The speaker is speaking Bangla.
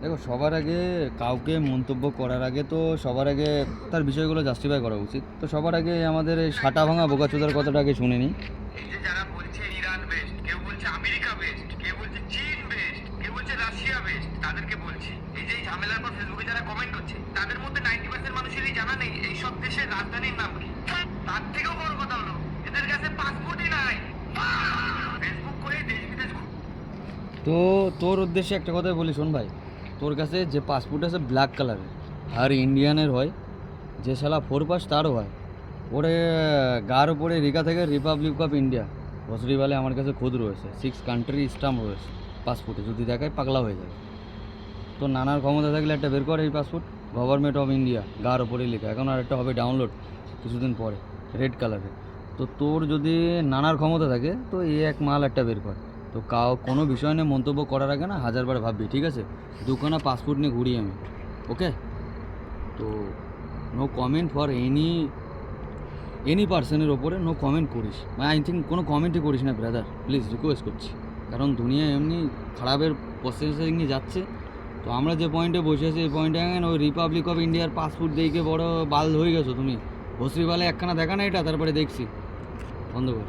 দেখো, সবার আগে কাউকে মন্তব্য করার আগে তো সবার আগে তার বিষয়গুলো জাস্টিফাই করা উচিত। তো সবার আগে আমাদের এই সাটা ভাঙা বোকাচোদার কথাটা আগে শুনে নিই। এই যে যারা বলছে ইরান বেস্ট, কেউ বলছে আমেরিকা বেস্ট, কেউ বলছে চীন বেস্ট, কেউ বলছে রাশিয়া বেস্ট, তাদেরকে বলছি এই যে এই ঝামেলার পর ফেসবুকে যারা কমেন্ট করছে তাদের মধ্যে 90% মানুষেরই জানা নেই এই সব দেশের রাজধানীর নাম কি। তার থেকেও বড় কথা হলো এদের কাছে পাসপোর্টই নাই। ফেসবুক করে দেশ বিদেশ তো তোর উদ্দেশ্যে একটা কথাই বলি, শোন ভাই, তোর কাছে যে পাসপোর্ট আছে ব্ল্যাক কালারের, আর ইন্ডিয়ানের হয়, যে শালা 4 পাস তারও হয়। ওরে গার উপরে রেখা থেকে রিপাবলিক অফ ইন্ডিয়া ভসরি বলে আমার কাছে খুদ রয়েছে, 6 কান্ট্রি স্টাম্প রয়েছে পাসপোর্টে, যদি দেখায় পাগলা হয়ে যাবে। তো নানার ক্ষমতা থাকলে একটা বের করে এই পাসপোর্ট, গভর্নমেন্ট অফ ইন্ডিয়া গার ওপরেই লেখা। এখন আর একটা হবে ডাউনলোড কিছুদিন পরে, রেড কালারের। তো তোর যদি নানার ক্ষমতা থাকে তো এই এক মাল একটা বের কর। তো কোনো বিষয় নিয়ে মন্তব্য করার আগে না হাজারবার ভাববি, ঠিক আছে? দুখানা পাসপোর্ট নিয়ে ঘুরি আমি, ওকে? তো নো কমেন্ট ফর এনি পার্সনের ওপরে, নো কমেন্ট করিস, মানে আই থিঙ্ক কোনো কমেন্টই করিস না ব্রাদার, প্লিজ রিকোয়েস্ট করছি। কারণ দুনিয়া এমনি খারাপের প্রসেসে নিয়ে যাচ্ছে। তো আমরা যে পয়েন্টে বসে আছি এই পয়েন্টে ওই রিপাবলিক অফ ইন্ডিয়ার পাসপোর্ট দেখে বড় বাল হয়ে গেছো তুমি। ভসরি বালে একখানা দেখা না এটা, তারপরে দেখছি। বন্ধ কর।